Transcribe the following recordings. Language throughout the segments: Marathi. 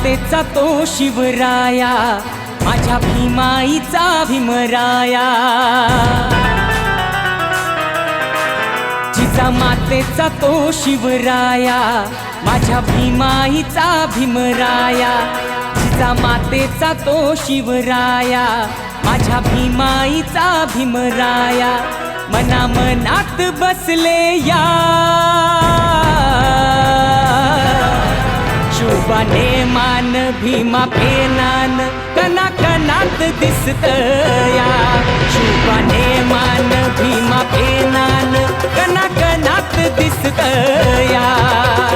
मातेचा तो शिवराया, माझ्या भीमाईचा भीमराया. जिजा मातेचा तो शिवराया, माझ्या भीमाईचा भीमराया. जिजा मातेचा तो शिवराया, माझ्या भीमाईचा भीमराया. मना मनात बसले या शुभाने मान भीमा पेनान कना कनात दिसतया. शुभाने मान भीमा पेनान कना कनात दिसतया.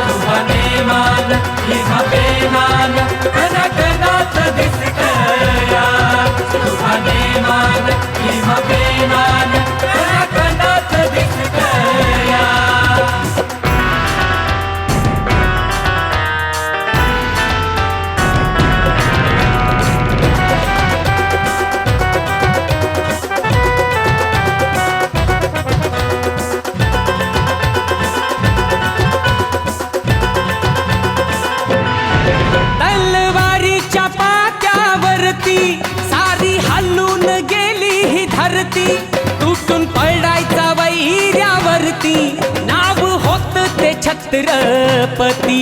शुभाने मान भीमा पेनान कना कनात दिसतया. शुभाने मान भीमा पेनान कना कनात दिसतया. तलवारीच्या पात्यावरती सारी हलून गेली ही धरती. तुटून पडायचा वैऱ्यावरती नाव होत ते छत्रपती.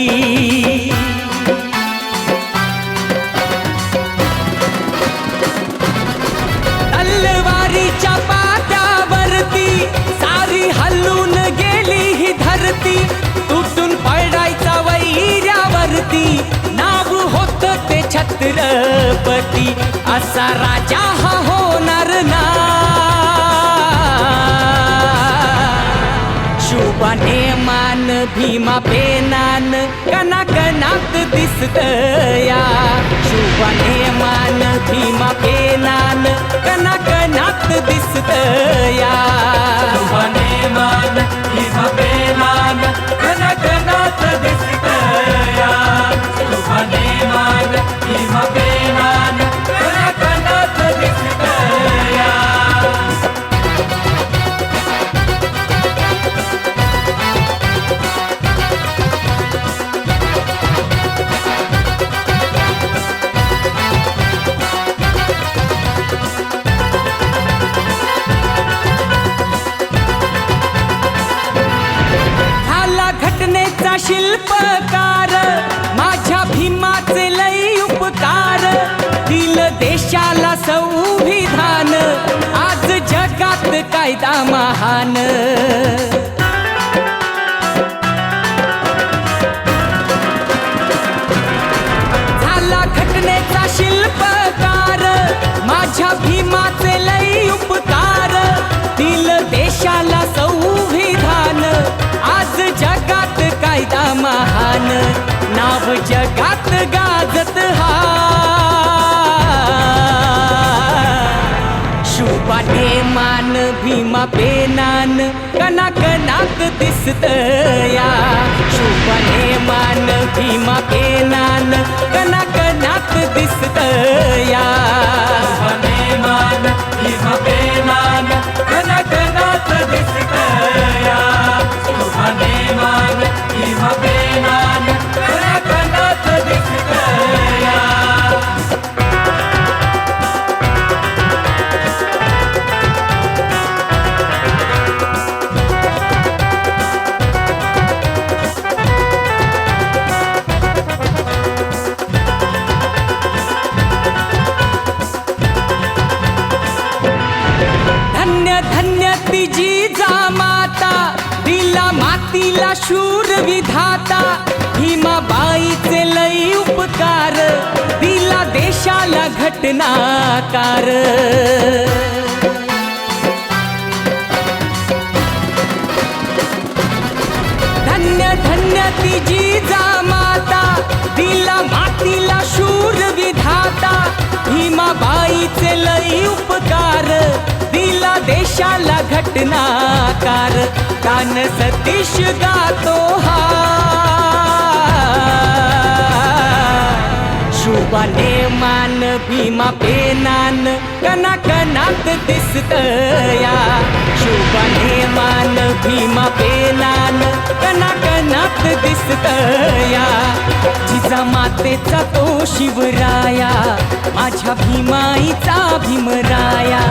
तलवारीच्या पात्यावरती सारी हलून गेली ही धरती. तुटून पडायचा वैऱ्यावरती नाव होत ते छत्रपती. असा राजा हा होणार ना. शुभाने मान भीमा पेनान कना कनात दिसतया. शुभाने मान भीमा पेनान कना कनात दिसतया. शुभाने मान भीमा पेनान कना कनात दिसतया. शुभाने मान भीमा पेनान कना कनात दिसतया. झाला घटनेचा शिल्पकार, माझ्या भीमाचे लई उपकार. दिलं देशाला संविधान, आज जगात कायदा महान. झाला घटनेचा शिल्पकार, माझ्या भीमाचे लई उपकार. दिलं देशाला संविधान, आज जगात कायदा महान. नाव जगात गाजत हा शुभाने मान भीमा पेनान कना कनात दिसतया. शुभाने मान भीमा पेनान कना कनात दिसतया. शुभाने मान भीमा पेनान कना कनात दिसतया. शुभाने मान भीमा पेनान कना कनात दिसतया. धन्य धन्य ती जिजा माता, दिला मातीला शूर विधाता. भीमाबाईचे लई उपकार, दिला देशाला घटनाकार. धन्य धन्य ती जिजा माता, दिला मातीला शूर विधाता. भीमाबाईचे लई उपकार, दिला देशाला घटनाकार. कान सतीश गातो हा शुभाने मान भीमा पेनान कना कनात कणाकणात दिसतया शुभनेमान भीमा पेनान कणाकणात दिसतया जिजा मातेचा तो शिवराया माझ्या भीमाईचा भीमराया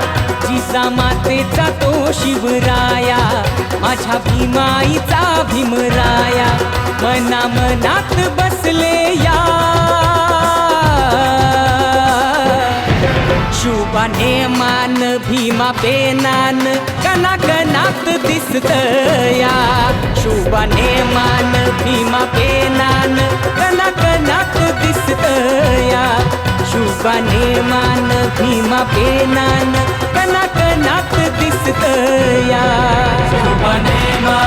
जिजा मातेचा तो शिवराया माझ्या भीमाईचा भीमराया मना मनात बसले या शुभनेमान भीमा पेनान कणाकणात दिसतया शुभनेमान भीमा पेनान कणाकणात दिसतया शुभनेमान भीमा पेनान कणाकणात दिसतया शुभनेमान